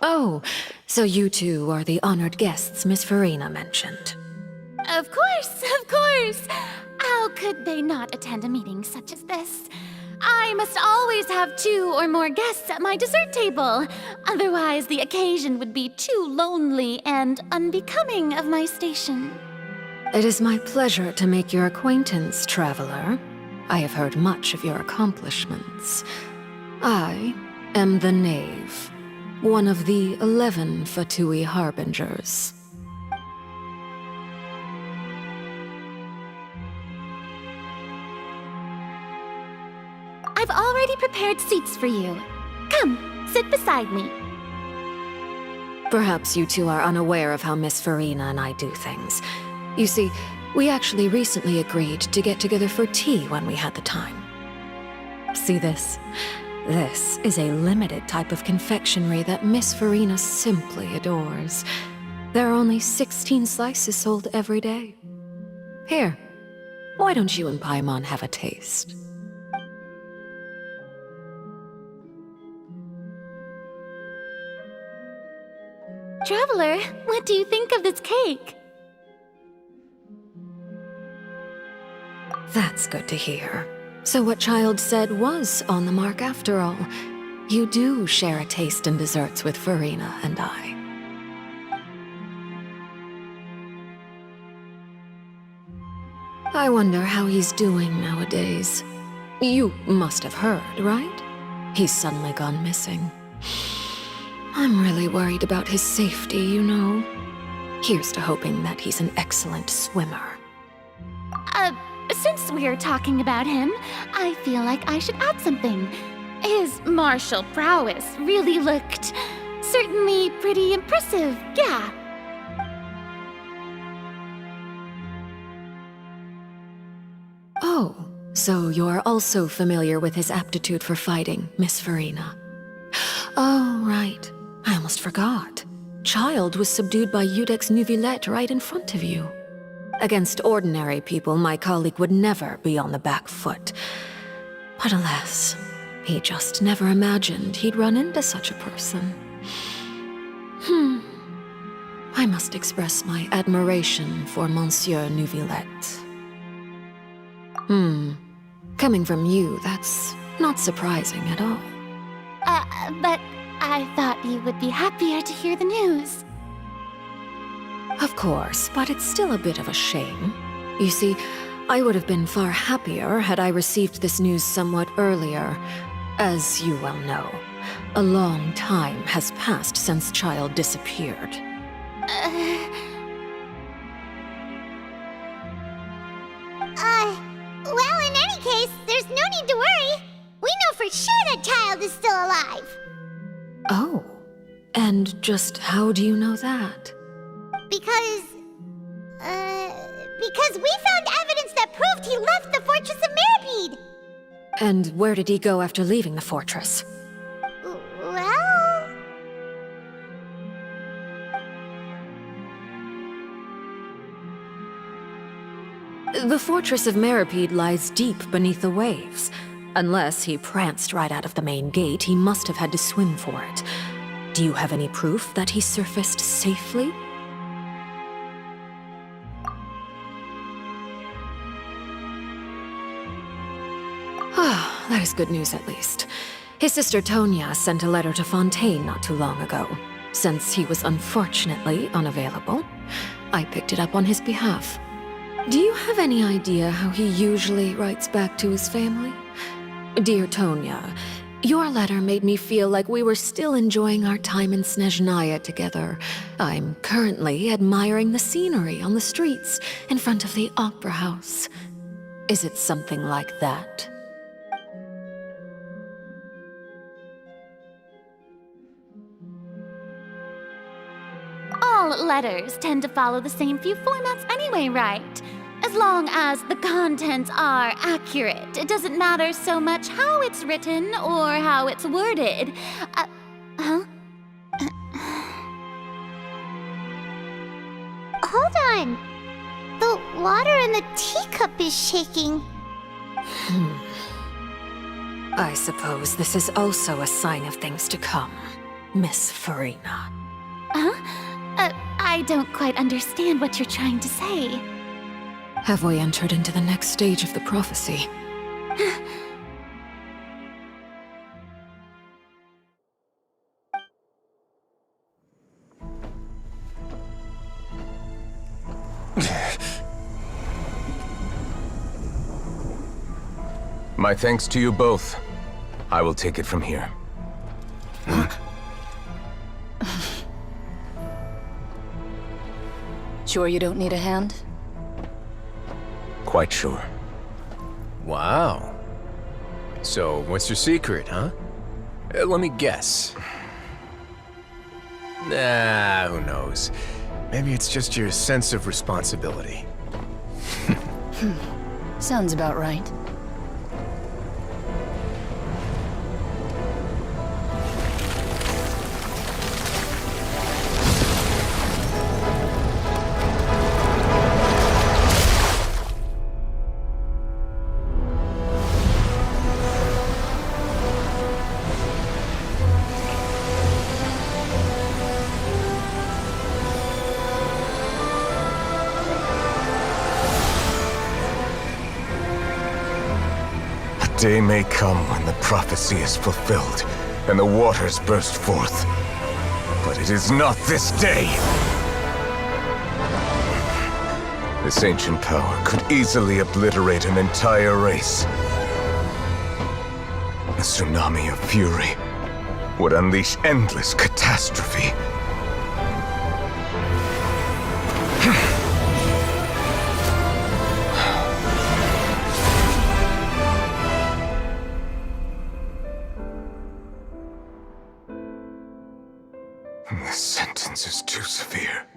Oh, so you two are the honored guests Miss Furina mentioned. Of course, of course! How could they not attend a meeting such as this? I must always have 2 or more guests at my dessert table. Otherwise, the occasion would be too lonely and unbecoming of my station. It is my pleasure to make your acquaintance, traveler. I have heard much of your accomplishments. I am the Knave, one of the 11 Fatui Harbingers. I've already prepared seats for you. Come, sit beside me. Perhaps you two are unaware of how Miss Furina and I do things. You see, we actually recently agreed to get together for tea when we had the time. See this? This is a limited type of confectionery that Miss Furina simply adores. There are only 16 slices sold every day. Here, why don't you and Paimon have a taste? Traveler, what do you think of this cake? That's good to hear. So what Childe said was on the mark after all. You do share a taste in desserts with Furina and I. I wonder how he's doing nowadays. You must have heard, right? He's suddenly gone missing. I'm really worried about his safety, you know. Here's to hoping that he's an excellent swimmer. Since we're talking about him, I feel like I should add something. His martial prowess really looked certainly pretty impressive, yeah. Oh, so you're also familiar with his aptitude for fighting, Miss Furina. Oh, right. I almost forgot. Childe was subdued by Udex Neuvillette right in front of you. Against ordinary people, my colleague would never be on the back foot. But alas, he just never imagined he'd run into such a person. I must express my admiration for Monsieur Neuvillette. Coming from you, that's not surprising at all. But I thought you would be happier to hear the news. Of course, but it's still a bit of a shame. You see, I would have been far happier had I received this news somewhat earlier. As you well know, a long time has passed since Childe disappeared. Well, in any case, there's no need to worry. We know for sure that Childe is still alive. Oh, and just how do you know that? Because we found evidence that proved he left the Fortress of Meripede. And where did he go after leaving the fortress? Well... The Fortress of Meripede lies deep beneath the waves. Unless he pranced right out of the main gate, he must have had to swim for it. Do you have any proof that he surfaced safely? Ah, that is good news at least. His sister Tonya sent a letter to Fontaine not too long ago. Since he was unfortunately unavailable, I picked it up on his behalf. Do you have any idea how he usually writes back to his family? Dear Tonya, your letter made me feel like we were still enjoying our time in Snezhnaya together. I'm currently admiring the scenery on the streets in front of the opera house. Is it something like that? All letters tend to follow the same few formats anyway, right? As long as the contents are accurate, it doesn't matter so much how it's written or how it's worded. Huh? Hold on. The water in the teacup is shaking. I suppose this is also a sign of things to come. Miss Furina. I don't quite understand what you're trying to say. Have we entered into the next stage of the prophecy? My thanks to you both. I will take it from here. Sure you don't need a hand? Quite sure. Wow. So, what's your secret, huh? Let me guess. Nah, who knows? Maybe it's just your sense of responsibility. Sounds about right. A day may come when the prophecy is fulfilled, and the waters burst forth. But it is not this day! This ancient power could easily obliterate an entire race. A tsunami of fury would unleash endless catastrophe. This sentence is too severe.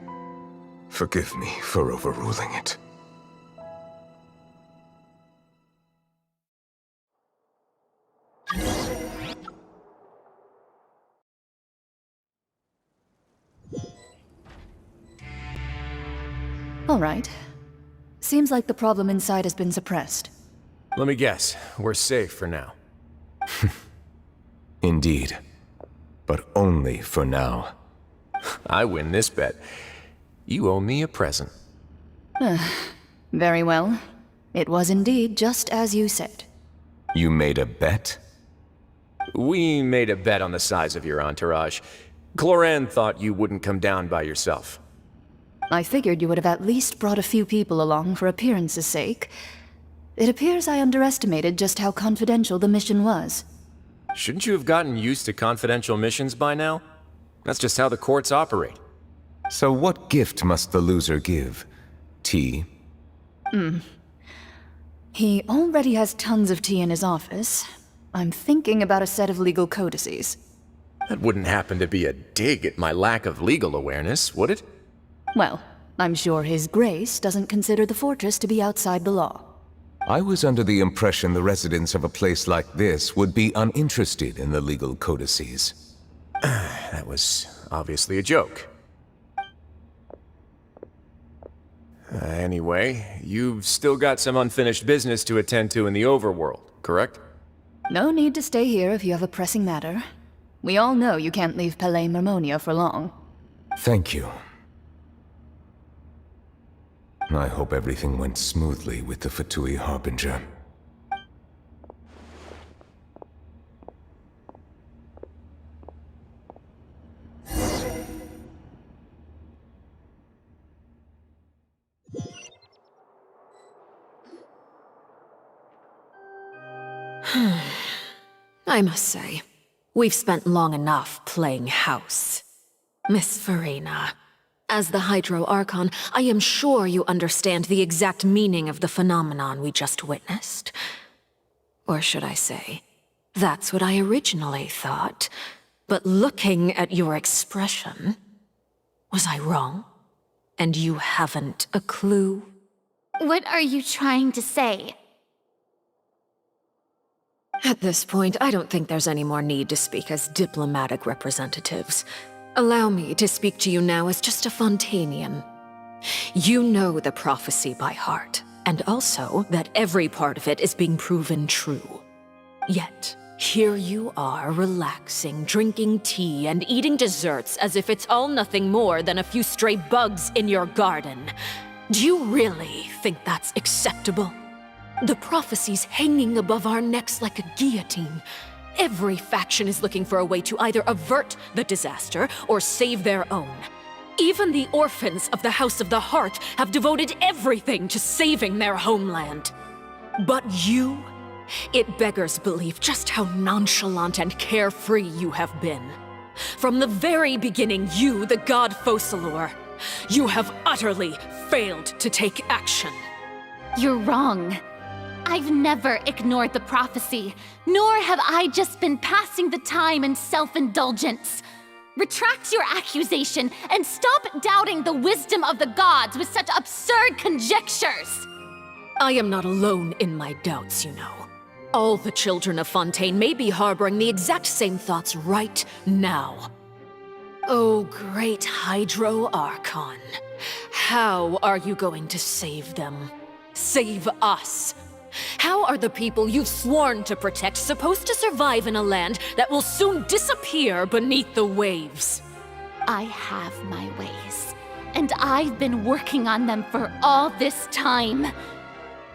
Forgive me for overruling it. All right. Seems like the problem inside has been suppressed. Let me guess, we're safe for now. Indeed. But only for now. I win this bet. You owe me a present. Very well. It was indeed just as you said. You made a bet? We made a bet on the size of your entourage. Cloran thought you wouldn't come down by yourself. I figured you would have at least brought a few people along for appearance's sake. It appears I underestimated just how confidential the mission was. Shouldn't you have gotten used to confidential missions by now? That's just how the courts operate. So what gift must the loser give? Tea? He already has tons of tea in his office. I'm thinking about a set of legal codices. That wouldn't happen to be a dig at my lack of legal awareness, would it? Well, I'm sure His Grace doesn't consider the fortress to be outside the law. I was under the impression the residents of a place like this would be uninterested in the legal codices. That was obviously a joke. Anyway, you've still got some unfinished business to attend to in the overworld, correct? No need to stay here if you have a pressing matter. We all know you can't leave Palais Mermonia for long. Thank you. I hope everything went smoothly with the Fatui Harbinger. I must say, we've spent long enough playing house. Miss Furina, as the Hydro Archon, I am sure you understand the exact meaning of the phenomenon we just witnessed. Or should I say, that's what I originally thought. But looking at your expression, was I wrong? And you haven't a clue? What are you trying to say? At this point, I don't think there's any more need to speak as diplomatic representatives. Allow me to speak to you now as just a Fontanian. You know the prophecy by heart, and also that every part of it is being proven true. Yet, Here you are, relaxing, drinking tea, and eating desserts as if it's all nothing more than a few stray bugs in your garden. Do you really think that's acceptable? The prophecy's hanging above our necks like a guillotine. Every faction is looking for a way to either avert the disaster or save their own. Even the orphans of the House of the Heart have devoted everything to saving their homeland. But you? It beggars belief just how nonchalant and carefree you have been. From the very beginning, you, the god Focalor, you have utterly failed to take action. You're wrong. I've never ignored the prophecy, nor have I just been passing the time in self-indulgence. Retract your accusation and stop doubting the wisdom of the gods with such absurd conjectures. I am not alone in my doubts, you know. All the children of Fontaine may be harboring the exact same thoughts right now. Oh, great Hydro Archon. How are you going to save them? Save us? How are the people you've sworn to protect supposed to survive in a land that will soon disappear beneath the waves? I have my ways, and I've been working on them for all this time.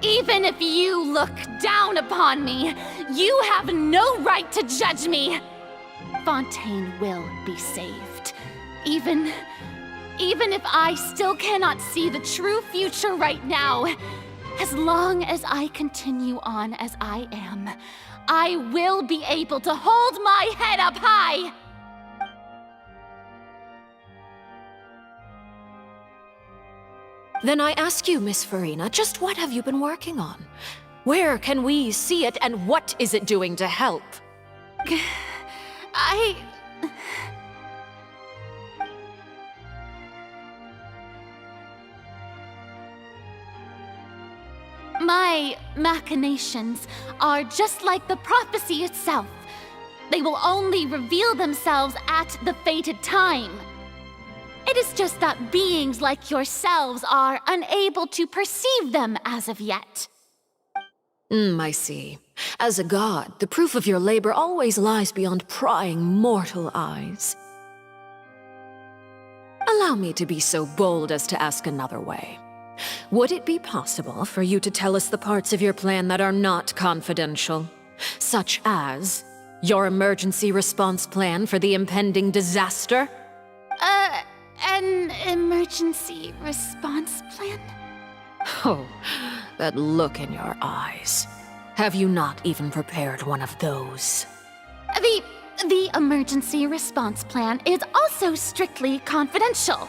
Even if you look down upon me, you have no right to judge me. Fontaine will be saved. Even if I still cannot see the true future right now, as long as I continue on as I am, I will be able to hold my head up high. Then I ask you, Miss Furina, just what have you been working on? Where can we see it, and what is it doing to help? My machinations are just like the prophecy itself. They will only reveal themselves at the fated time. It is just that beings like yourselves are unable to perceive them as of yet. I see. As a god, the proof of your labor always lies beyond prying mortal eyes. Allow me to be so bold as to ask another way. Would it be possible for you to tell us the parts of your plan that are not confidential? Such as your emergency response plan for the impending disaster? An emergency response plan? Oh, that look in your eyes. Have you not even prepared one of those? The emergency response plan is also strictly confidential.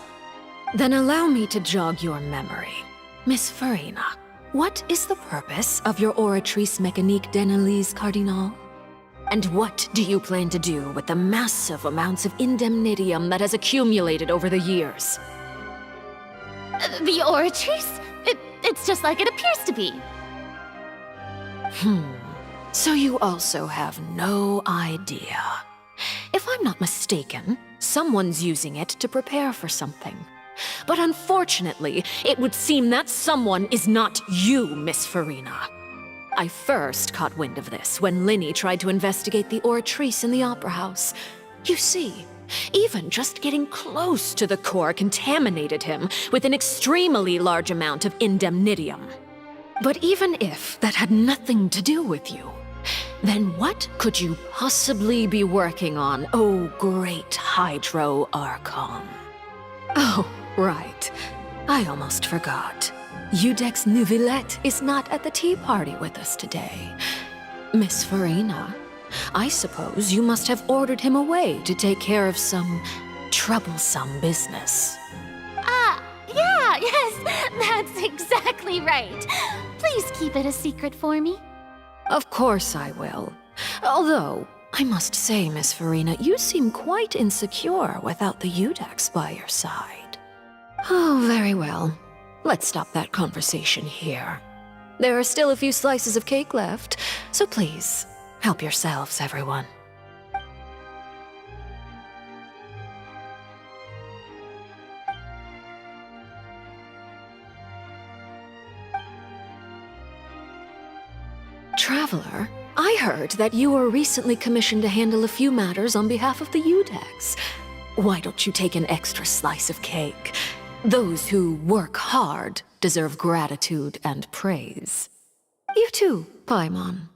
Then allow me to jog your memory. Miss Furina, what is the purpose of your Oratrice Mécanique d'Analyse Cardinal? And what do you plan to do with the massive amounts of indemnitium that has accumulated over the years? The Oratrice? It's just like it appears to be. So you also have no idea. If I'm not mistaken, someone's using it to prepare for something. But unfortunately, it would seem that someone is not you, Miss Furina. I first caught wind of this when Linny tried to investigate the Oratrice in the Opera House. You see, even just getting close to the core contaminated him with an extremely large amount of indemnitium. But even if that had nothing to do with you, then what could you possibly be working on, oh great Hydro Archon? Oh, right. I almost forgot. Udex Neuvillette is not at the tea party with us today. Miss Furina, I suppose you must have ordered him away to take care of some troublesome business. Yes, that's exactly right. Please keep it a secret for me. Of course I will. Although, I must say, Miss Furina, you seem quite insecure without the Udex by your side. Oh, very well. Let's stop that conversation here. There are still a few slices of cake left, so please, help yourselves, everyone. Traveler, I heard that you were recently commissioned to handle a few matters on behalf of the Udex. Why don't you take an extra slice of cake? Those who work hard deserve gratitude and praise. You too, Paimon.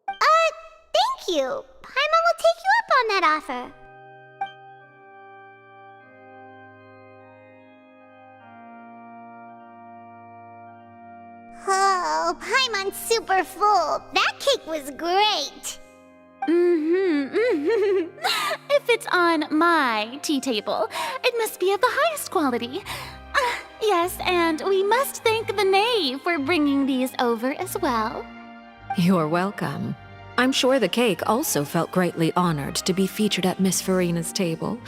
Thank you. Paimon will take you up on that offer. Oh, Paimon's super full. That cake was great. If it's on my tea table, it must be of the highest quality. Yes, and we must thank the Knave for bringing these over as well. You're welcome. I'm sure the cake also felt greatly honored to be featured at Miss Furina's table.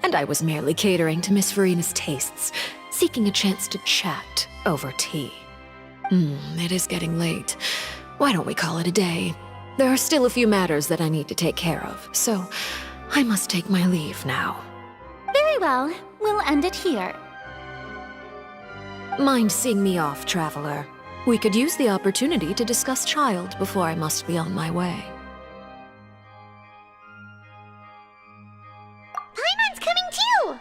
And I was merely catering to Miss Furina's tastes, seeking a chance to chat over tea. It is getting late. Why don't we call it a day? There are still a few matters that I need to take care of, so I must take my leave now. Very well. We'll end it here. Mind seeing me off, traveler? We could use the opportunity to discuss Childe before I must be on my way. Paimon's coming too.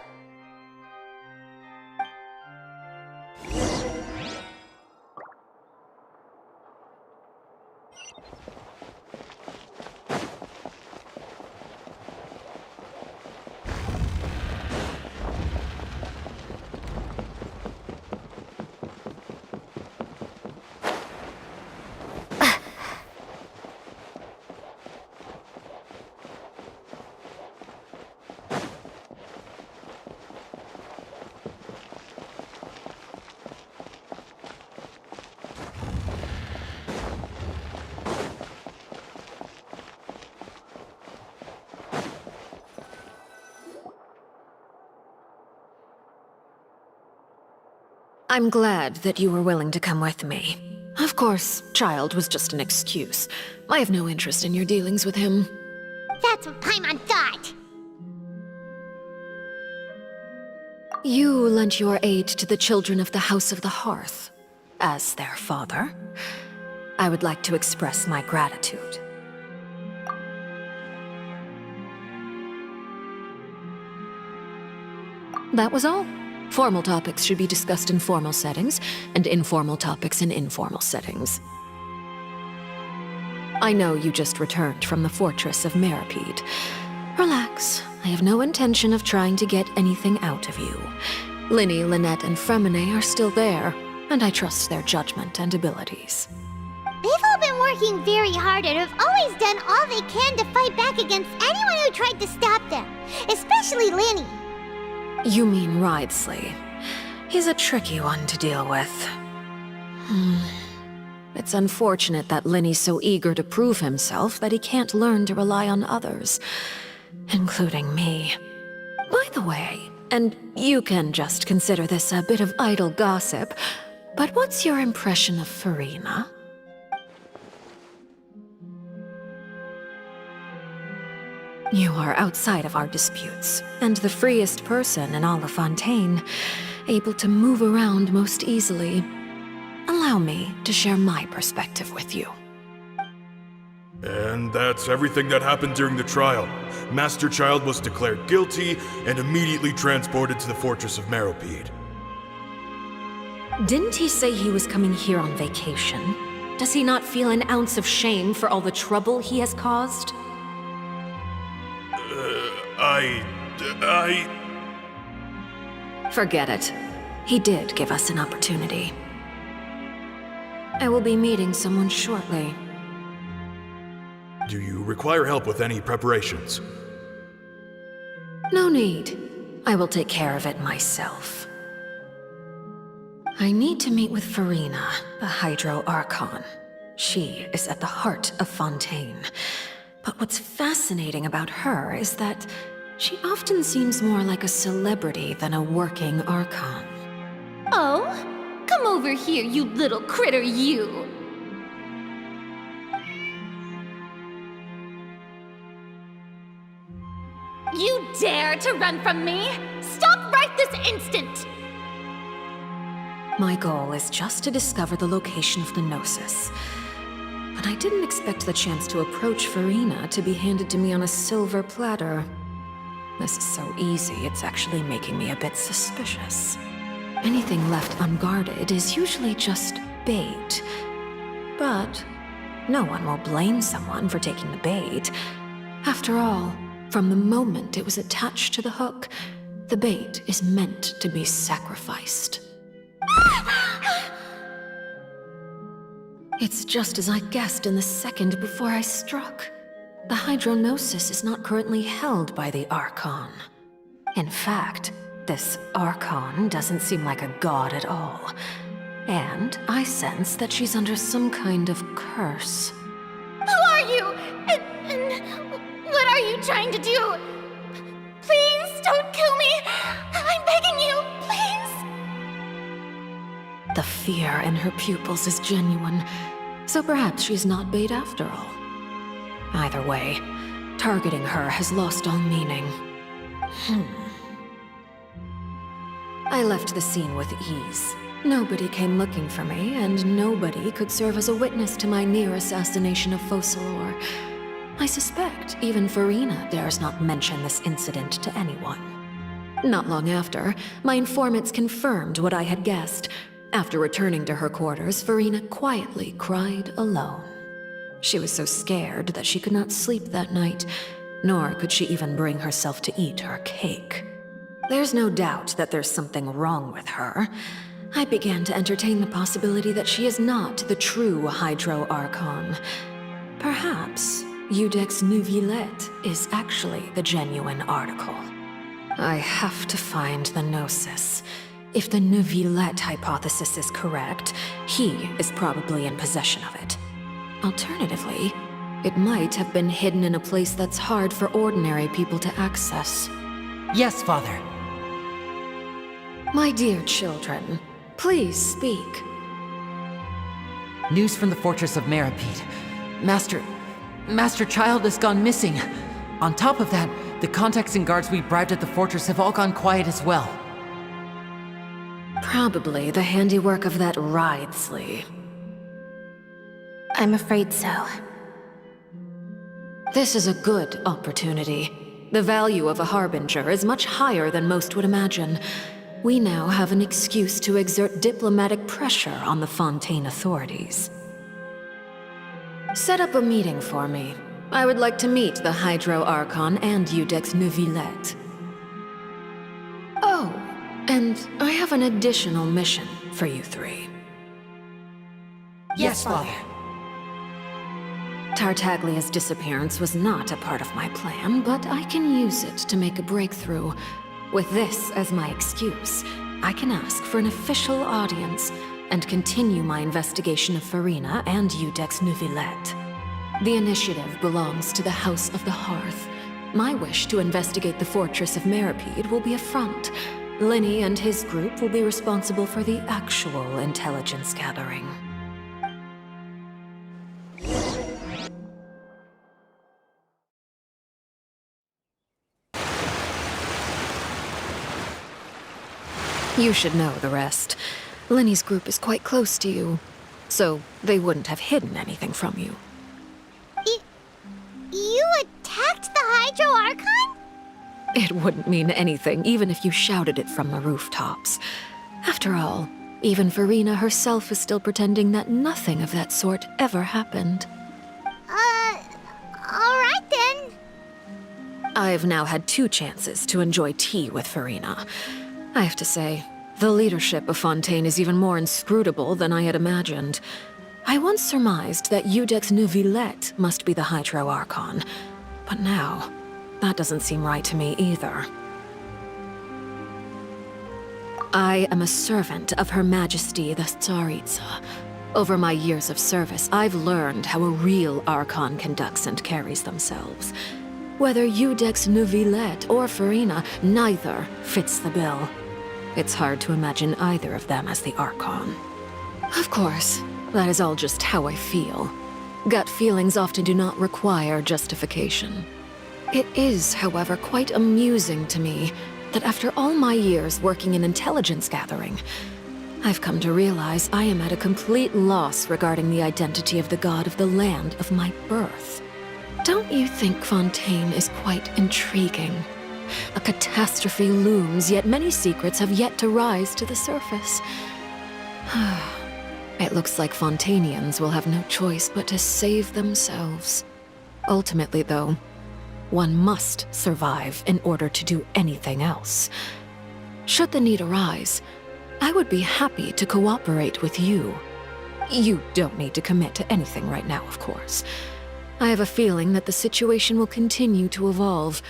I'm glad that you were willing to come with me. Of course, Childe was just an excuse. I have no interest in your dealings with him. That's what Paimon thought. You lent your aid to the children of the House of the Hearth. As their father, I would like to express my gratitude. That was all. Formal topics should be discussed in formal settings, and informal topics in informal settings. I know you just returned from the fortress of Meripede. Relax. I have no intention of trying to get anything out of you. Linny, Lynette, and Fremine are still there, and I trust their judgment and abilities. They've all been working very hard and have always done all they can to fight back against anyone who tried to stop them, especially Linny. You mean Wriothesley. He's a tricky one to deal with. It's unfortunate that Linny's so eager to prove himself that he can't learn to rely on others, including me. By the way, and you can just consider this a bit of idle gossip, but what's your impression of Furina? You are outside of our disputes, and the freest person in all of Fontaine, able to move around most easily. Allow me to share my perspective with you. And that's everything that happened during the trial. Master Childe was declared guilty and immediately transported to the Fortress of Meripede. Didn't he say he was coming here on vacation? Does he not feel an ounce of shame for all the trouble he has caused? Forget it. He did give us an opportunity. I will be meeting someone shortly. Do you require help with any preparations? No need. I will take care of it myself. I need to meet with Furina, the Hydro Archon. She is at the heart of Fontaine. But what's fascinating about her is that she often seems more like a celebrity than a working Archon. Oh? Come over here, you little critter, you! You dare to run from me? Stop right this instant! My goal is just to discover the location of the Gnosis. but I didn't expect the chance to approach Furina to be handed to me on a silver platter. This is so easy, it's actually making me a bit suspicious. Anything left unguarded is usually just bait. But no one will blame someone for taking the bait. After all, from the moment it was attached to the hook, the bait is meant to be sacrificed. It's just as I guessed in the second before I struck. The Hydronosis is not currently held by the Archon. In fact, this Archon doesn't seem like a god at all. And I sense that she's under some kind of curse. Who are you? And what are you trying to do? Please don't kill me! I'm begging you, please! The fear in her pupils is genuine, so perhaps she's not bait after all. Either way, targeting her has lost all meaning. I left the scene with ease. Nobody came looking for me, and nobody could serve as a witness to my near assassination of Focalor. I suspect even Furina dares not mention this incident to anyone. Not long after, my informants confirmed what I had guessed. After returning to her quarters, Furina quietly cried alone. She was so scared that she could not sleep that night, nor could she even bring herself to eat her cake. There's no doubt that there's something wrong with her. I began to entertain the possibility that she is not the true Hydro Archon. Perhaps Iudex Neuvillette is actually the genuine article. I have to find the Gnosis. If the Neuvillette hypothesis is correct, he is probably in possession of it. Alternatively, it might have been hidden in a place that's hard for ordinary people to access. Yes, Father. My dear children, please speak. News from the fortress of Meripede. Master Childe has gone missing. On top of that, the contacts and guards we bribed at the fortress have all gone quiet as well. Probably the handiwork of that Wriothesley. I'm afraid so. This is a good opportunity. The value of a harbinger is much higher than most would imagine. We now have an excuse to exert diplomatic pressure on the Fontaine authorities. Set up a meeting for me. I would like to meet the Hydro Archon and Iudex Neuvillette. Oh, and I have an additional mission for you three. Yes, Father. Tartaglia's disappearance was not a part of my plan, but I can use it to make a breakthrough. With this as my excuse, I can ask for an official audience and continue my investigation of Furina and Iudex Neuvillette. The initiative belongs to the House of the Hearth. My wish to investigate the fortress of Meripede will be a front. Linny and his group will be responsible for the actual intelligence gathering. You should know the rest. Linny's group is quite close to you, so they wouldn't have hidden anything from you. You attacked the Hydro Archon? It wouldn't mean anything, even if you shouted it from the rooftops. After all, even Furina herself is still pretending that nothing of that sort ever happened. Alright then. I've now had 2 chances to enjoy tea with Furina. I have to say, the leadership of Fontaine is even more inscrutable than I had imagined. I once surmised that Iudex Neuvillette must be the Hydro Archon, but now, that doesn't seem right to me either. I am a servant of Her Majesty the Tsaritsa. Over my years of service, I've learned how a real Archon conducts and carries themselves. Whether Iudex Neuvillette or Furina, neither fits the bill. It's hard to imagine either of them as the Archon. Of course, that is all just how I feel. Gut feelings often do not require justification. It is, however, quite amusing to me that after all my years working in intelligence gathering, I've come to realize I am at a complete loss regarding the identity of the god of the land of my birth. Don't you think Fontaine is quite intriguing? A catastrophe looms, yet many secrets have yet to rise to the surface. It looks like Fontainians will have no choice but to save themselves. Ultimately, though, one must survive in order to do anything else. Should the need arise, I would be happy to cooperate with you. You don't need to commit to anything right now, of course. I have a feeling that the situation will continue to evolve,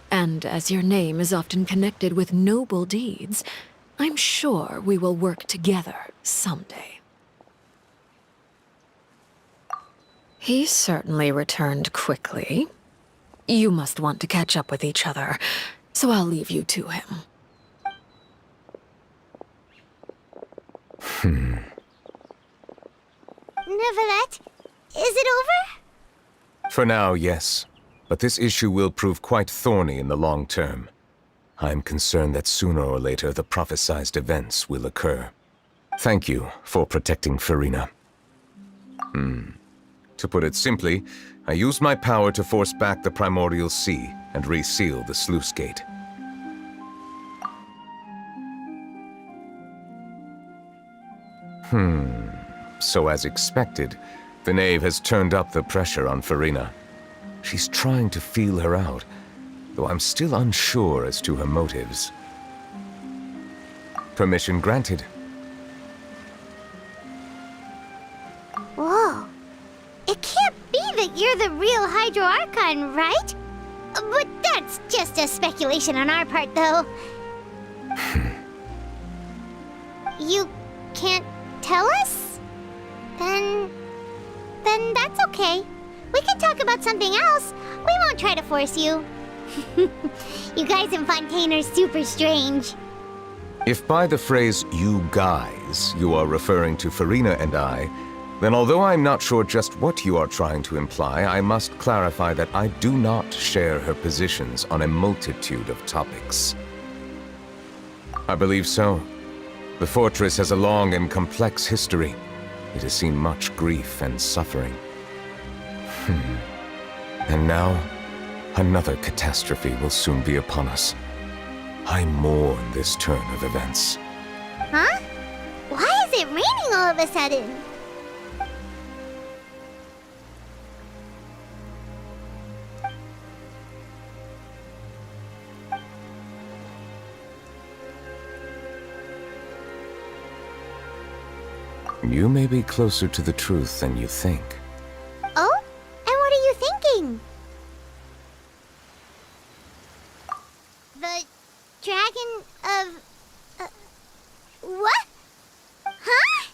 and as your name is often connected with noble deeds, I'm sure we will work together someday. He certainly returned quickly. You must want to catch up with each other, so I'll leave you to him. Neuvillette, is it over? For now, yes. But this issue will prove quite thorny in the long term. I'm concerned that sooner or later the prophesized events will occur. Thank you for protecting Furina. To put it simply, I used my power to force back the Primordial Sea and reseal the sluice gate. So as expected, the Knave has turned up the pressure on Furina. She's trying to feel her out, though I'm still unsure as to her motives. Permission granted. Whoa. It can't be that you're the real Hydro Archon, right? But that's just a speculation on our part, though. You can't tell us? Then that's okay. We can talk about something else. We won't try to force you. You guys in Fontaine are super strange. If by the phrase, you guys, you are referring to Furina and I, then although I'm not sure just what you are trying to imply, I must clarify that I do not share her positions on a multitude of topics. I believe so. The fortress has a long and complex history. It has seen much grief and suffering. And now, another catastrophe will soon be upon us. I mourn this turn of events. Huh? Why is it raining all of a sudden? You may be closer to the truth than you think. Oh? And what are you thinking? The dragon of... what? Huh?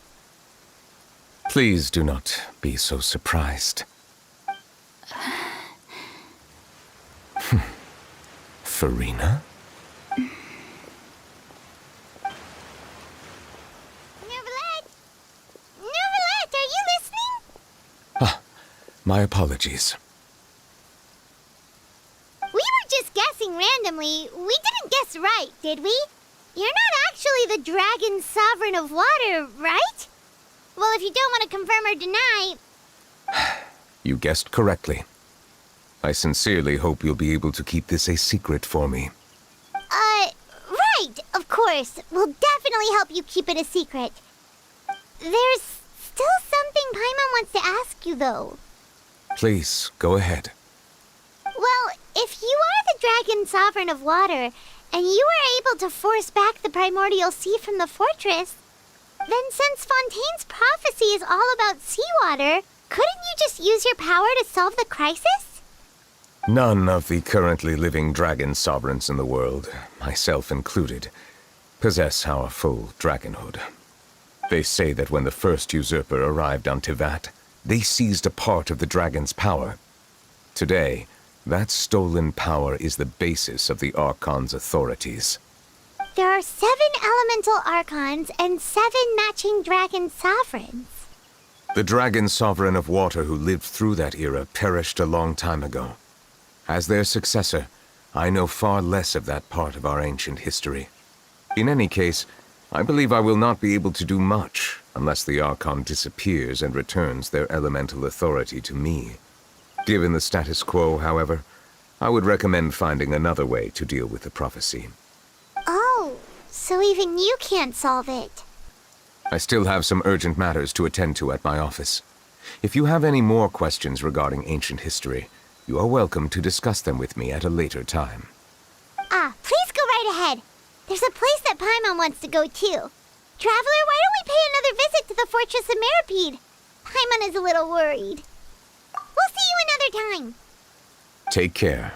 Please do not be so surprised. Furina? Neuvillette, are you listening? My apologies. We were just guessing randomly. We didn't guess right, did we? You're not actually the dragon sovereign of water, right? Well, if you don't want to confirm or deny... You guessed correctly. I sincerely hope you'll be able to keep this a secret for me. Right, of course. We'll definitely help you keep it a secret. There's still something Paimon wants to ask you, though. Please, go ahead. Well, if you are the dragon sovereign of water, and you were able to force back the primordial sea from the fortress, then since Fontaine's prophecy is all about seawater, couldn't you just use your power to solve the crisis? None of the currently living dragon sovereigns in the world, myself included, possess our full dragonhood. They say that when the first usurper arrived on Tivat, they seized a part of the dragon's power. Today, that stolen power is the basis of the Archon's authorities. There are 7 elemental Archons and 7 matching dragon sovereigns. The dragon sovereign of water who lived through that era perished a long time ago. As their successor, I know far less of that part of our ancient history. In any case, I believe I will not be able to do much unless the Archon disappears and returns their elemental authority to me. Given the status quo, however, I would recommend finding another way to deal with the prophecy. Oh, so even you can't solve it. I still have some urgent matters to attend to at my office. If you have any more questions regarding ancient history, you are welcome to discuss them with me at a later time. Please go right ahead. There's a place that Paimon wants to go too. Traveler, why don't we pay another visit to the Fortress of Meripede? Paimon is a little worried. We'll see you another time. Take care.